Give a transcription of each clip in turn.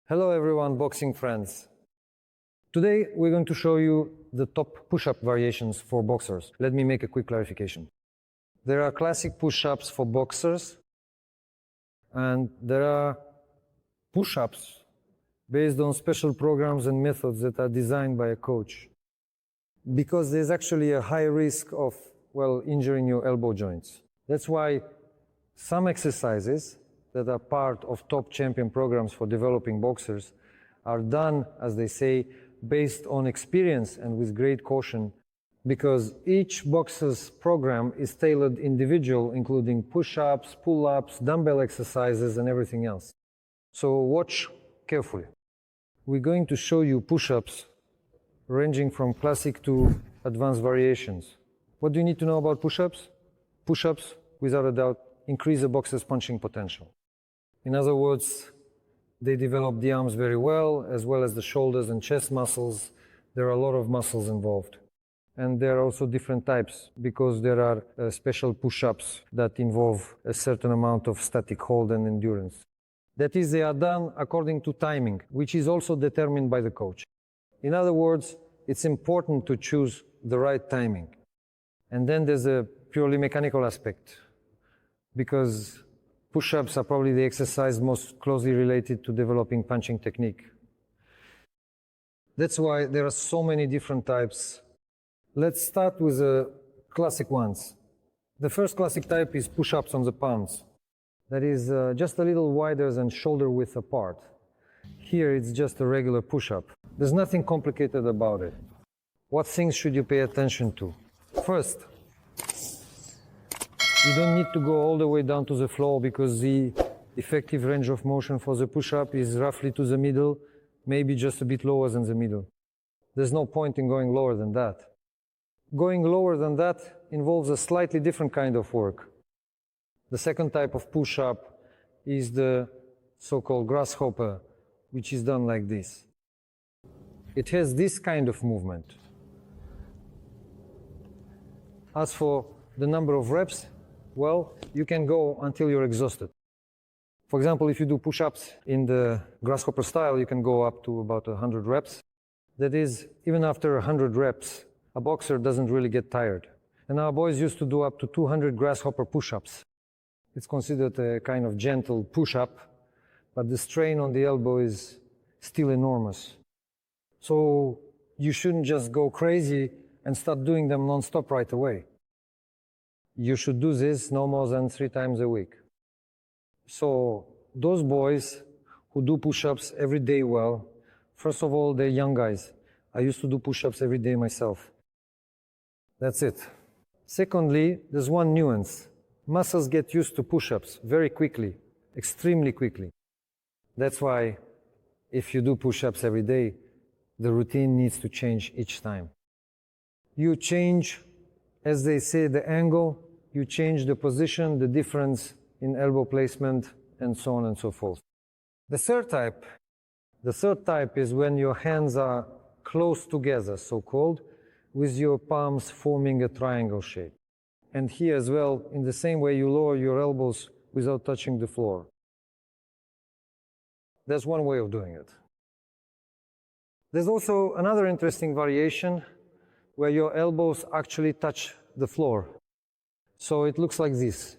Hello everyone, boxing friends. Today we're going to show you the top push-up variations for boxers. Let me make a quick clarification. There are classic push-ups for boxers, and there are push-ups based on special programs and methods that are designed by a coach. Because there's actually a high risk of, injuring your elbow joints. That's why some exercises that are part of top champion programs for developing boxers are done, as they say, based on experience and with great caution, because each boxer's program is tailored individual, including push-ups, pull-ups, dumbbell exercises, and everything else. So watch carefully. We're going to show you push-ups ranging from classic to advanced variations. What do you need to know about push-ups? Push-ups, without a doubt, increase a boxer's punching potential. In other words, they develop the arms very well as the shoulders and chest muscles. There are a lot of muscles involved. And there are also different types, because there are special push-ups that involve a certain amount of static hold and endurance. That is, they are done according to timing, which is also determined by the coach. In other words, it's important to choose the right timing. And then there's a purely mechanical aspect, because push-ups are probably the exercise most closely related to developing punching technique. That's why there are so many different types. Let's start with the classic ones. The first classic type is push-ups on the palms. That is just a little wider than shoulder width apart. Here it's just a regular push-up. There's nothing complicated about it. What things should you pay attention to? First, you don't need to go all the way down to the floor, because the effective range of motion for the push-up is roughly to the middle, maybe just a bit lower than the middle. There's no point in going lower than that. Going lower than that involves a slightly different kind of work. The second type of push-up is the so-called grasshopper, which is done like this. It has this kind of movement. As for the number of reps, you can go until you're exhausted. For example, if you do push-ups in the grasshopper style, you can go up to about 100 reps. That is, even after 100 reps, a boxer doesn't really get tired. And our boys used to do up to 200 grasshopper push-ups. It's considered a kind of gentle push-up, but the strain on the elbow is still enormous. So you shouldn't just go crazy and start doing them non-stop right away. You should do this no more than 3 times a week. So those boys who do push-ups every day well, first of all, they're young guys. I used to do push-ups every day myself. That's it. Secondly, there's one nuance. Muscles get used to push-ups very quickly, extremely quickly. That's why if you do push-ups every day, the routine needs to change each time. You change, as they say, the angle, you change the position, the difference in elbow placement, and so on and so forth. The third type is when your hands are close together, so-called, with your palms forming a triangle shape. And here as well, in the same way, you lower your elbows without touching the floor. That's one way of doing it. There's also another interesting variation where your elbows actually touch the floor. So it looks like this.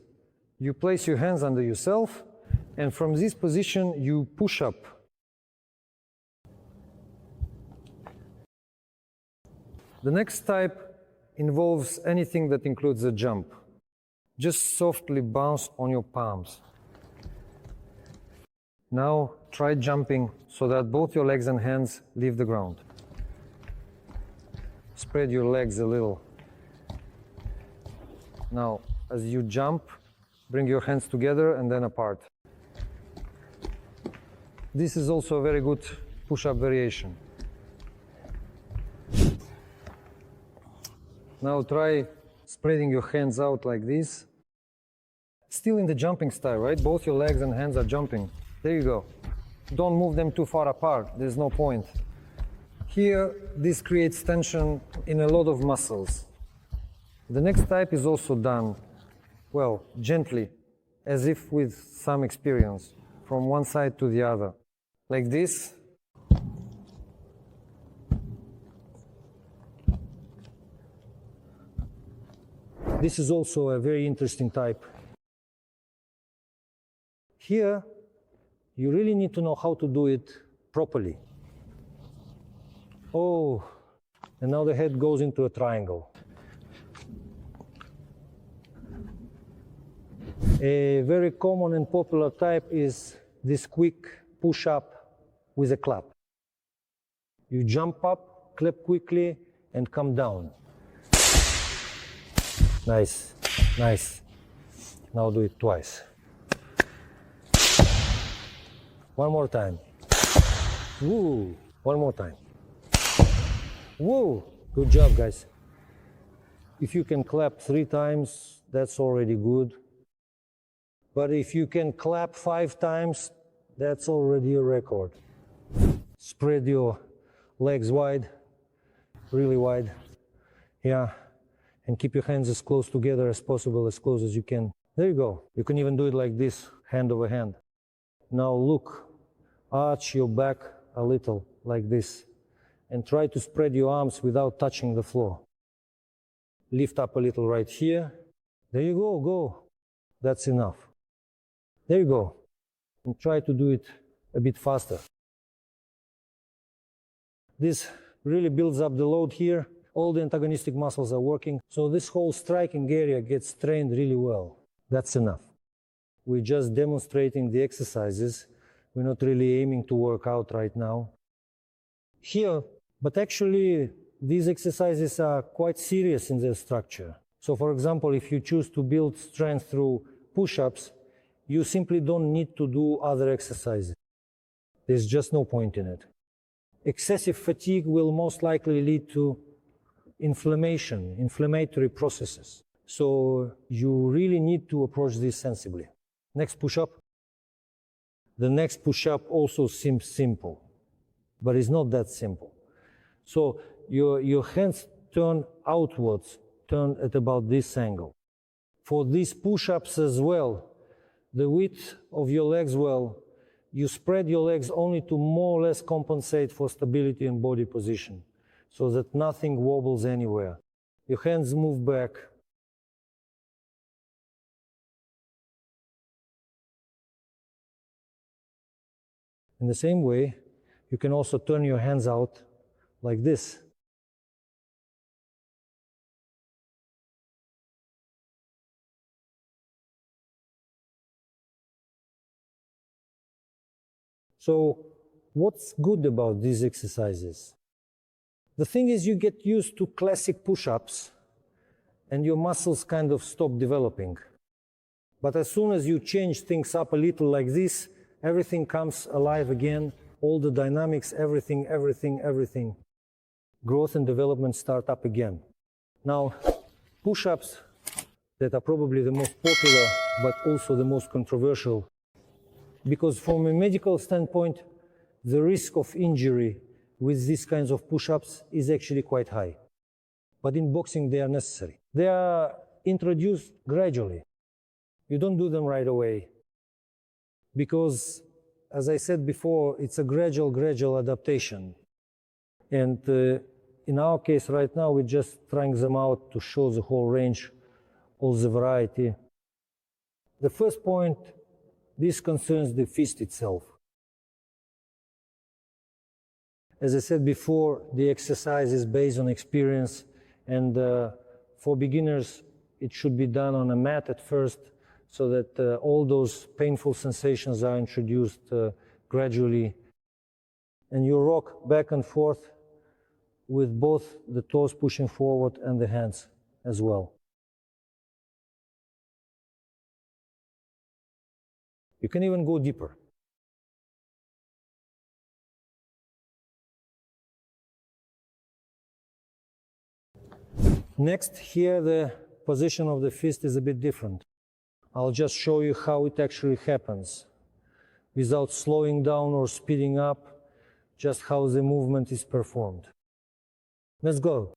You place your hands under yourself, and from this position you push up. The next type involves anything that includes a jump. Just softly bounce on your palms. Now try jumping so that both your legs and hands leave the ground. Spread your legs a little. Now, as you jump, bring your hands together and then apart. This is also a very good push-up variation. Now try spreading your hands out like this. Still in the jumping style, right? Both your legs and hands are jumping. There you go. Don't move them too far apart. There's no point. Here, this creates tension in a lot of muscles. The next type is also done, gently, as if with some experience, from one side to the other. like this. This is also a very interesting type. Here, you really need to know how to do it properly. Oh, and now the head goes into a triangle. A very common and popular type is this quick push-up with a clap. You jump up, clap quickly, and come down. Nice, nice. Now do it twice. One more time. Woo! One more time. Woo! Good job, guys. If you can clap 3 times, that's already good. But if you can clap 5 times, that's already a record. Spread your legs wide, really wide. Yeah. And keep your hands as close together as possible, as close as you can. There you go. You can even do it like this, hand over hand. Now look, arch your back a little, like this. And try to spread your arms without touching the floor. Lift up a little right here. There you go, go. That's enough. There you go. And try to do it a bit faster. This really builds up the load here. All the antagonistic muscles are working. So this whole striking area gets trained really well. That's enough. We're just demonstrating the exercises. We're not really aiming to work out right now. Here, but actually, these exercises are quite serious in their structure. So for example, if you choose to build strength through push-ups, you simply don't need to do other exercises. There's just no point in it. Excessive fatigue will most likely lead to inflammatory processes. So you really need to approach this sensibly. Next push-up. The next push-up also seems simple, but it's not that simple. So your hands turn outwards, turn at about this angle. For these push-ups as well, the width of your legs, well, you spread your legs only to more or less compensate for stability and body position, so that nothing wobbles anywhere. Your hands move back. In the same way, you can also turn your hands out like this. So what's good about these exercises? The thing is, you get used to classic push-ups and your muscles kind of stop developing. But as soon as you change things up a little like this, everything comes alive again, all the dynamics, everything. Growth and development start up again. Now, push-ups that are probably the most popular, but also the most controversial, because from a medical standpoint, the risk of injury with these kinds of push-ups is actually quite high. But in boxing, they are necessary. They are introduced gradually. You don't do them right away, because, as I said before, it's a gradual adaptation. And in our case right now, we're just trying them out to show the whole range, all the variety. The first point, this concerns the fist itself. As I said before, the exercise is based on experience, and for beginners, it should be done on a mat at first, so that all those painful sensations are introduced gradually. And you rock back and forth with both the toes pushing forward and the hands as well. You can even go deeper. Next, here the position of the fist is a bit different. I'll just show you how it actually happens, without slowing down or speeding up, just how the movement is performed. Let's go.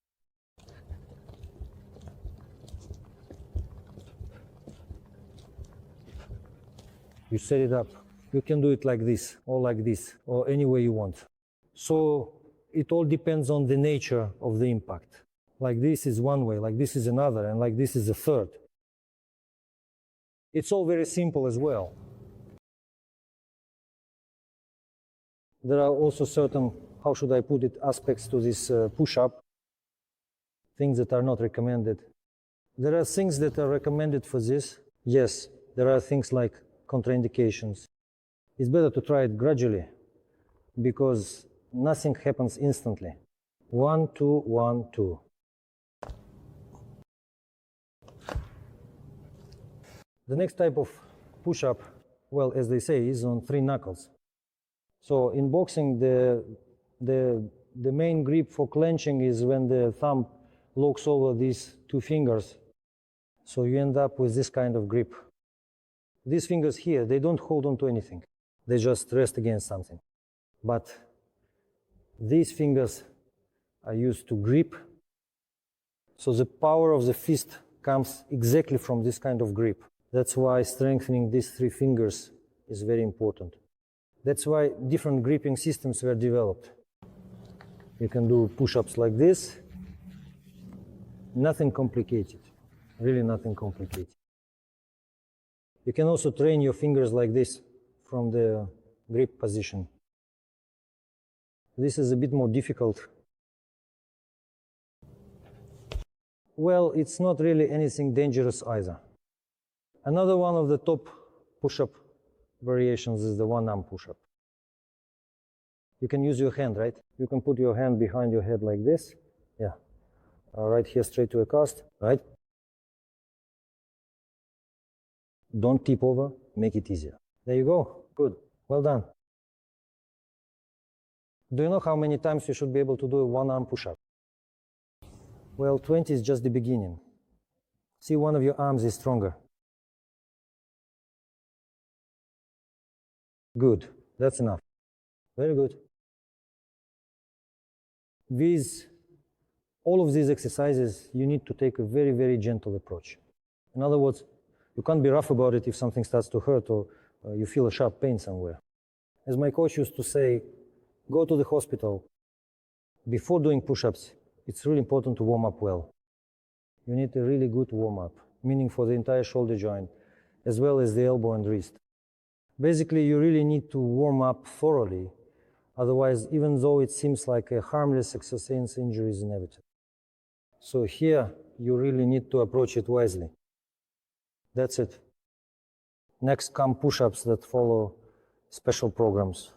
You set it up You can do it like this, or any way you want. So it all depends on the nature of the impact. Like this is one way, like this is another, and like this is a third. It's all very simple as well. There are also certain, how should I put it, aspects to this push-up, things that are not recommended. There are things that are recommended for this. Yes, there are things like contraindications. It's better to try it gradually because nothing happens instantly. 1, 2, 1, 2. The next type of push-up, well, as they say, is on 3 knuckles. So in boxing, the main grip for clenching is when the thumb locks over these 2 fingers. So you end up with this kind of grip. These fingers here, they don't hold on to anything. They just rest against something. But these fingers are used to grip. So the power of the fist comes exactly from this kind of grip. That's why strengthening these 3 fingers is very important. That's why different gripping systems were developed. You can do push-ups like this. Nothing complicated, really nothing complicated. You can also train your fingers like this from the grip position. This is a bit more difficult. Well, it's not really anything dangerous either. Another one of the top push-up variations is the one-arm push-up. You can use your hand, right? You can put your hand behind your head like this. Yeah. Right here straight to a cast, right? Don't tip over, make it easier. There you go. Good. Well done. Do you know how many times you should be able to do a one-arm push-up? Well, 20 is just the beginning. See, one of your arms is stronger. Good. That's enough. Very good. With all of these exercises, you need to take a very, very gentle approach. In other words, you can't be rough about it if something starts to hurt or you feel a sharp pain somewhere. As my coach used to say, go to the hospital. Before doing push-ups, it's really important to warm up well. You need a really good warm-up, meaning for the entire shoulder joint, as well as the elbow and wrist. Basically, you really need to warm up thoroughly. Otherwise, even though it seems like a harmless exercise, injury is inevitable. So here, you really need to approach it wisely. That's it. Next come push-ups that follow special programs.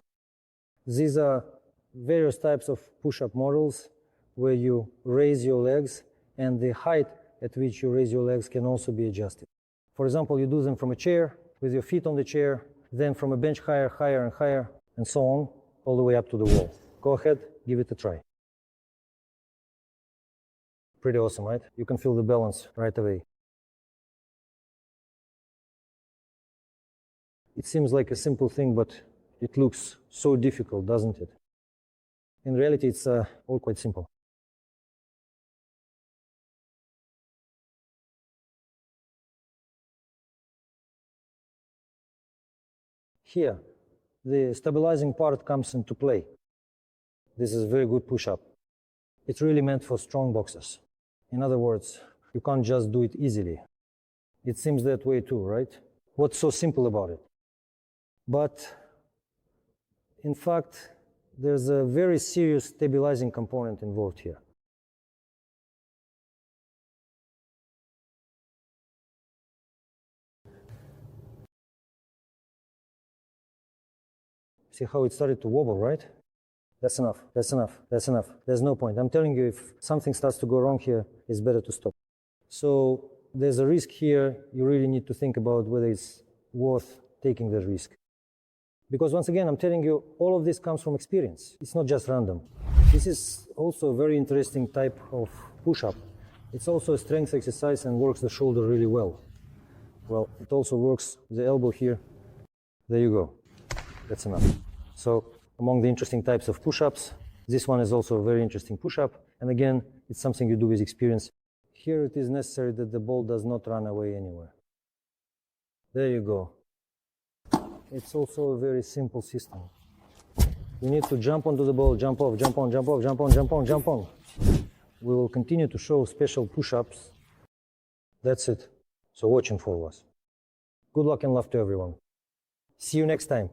These are various types of push-up models where you raise your legs, and the height at which you raise your legs can also be adjusted. For example, you do them from a chair, with your feet on the chair, then from a bench higher, higher and higher, and so on, all the way up to the wall. Go ahead, give it a try. Pretty awesome, right? You can feel the balance right away. It seems like a simple thing, but it looks so difficult, doesn't it? In reality, it's all quite simple. Here, the stabilizing part comes into play. This is a very good push-up. It's really meant for strong boxers. In other words, you can't just do it easily. It seems that way too, right? What's so simple about it? But in fact, there's a very serious stabilizing component involved here. See how it started to wobble, right? That's enough, that's enough, that's enough. There's no point. I'm telling you, if something starts to go wrong here, it's better to stop. So there's a risk here. You really need to think about whether it's worth taking the risk. Because once again, I'm telling you, all of this comes from experience. It's not just random. This is also a very interesting type of push-up. It's also a strength exercise and works the shoulder really well. Well, it also works the elbow here. There you go. That's enough. So among the interesting types of push-ups, this one is also a very interesting push-up. And again, it's something you do with experience. Here it is necessary that the ball does not run away anywhere. There you go. it's also a very simple system. You need to jump onto the ball, jump off, jump on, jump off, jump on, jump on, jump on. We will continue to show special push-ups. That's it. So watching for us. Good luck and love to everyone. See you next time.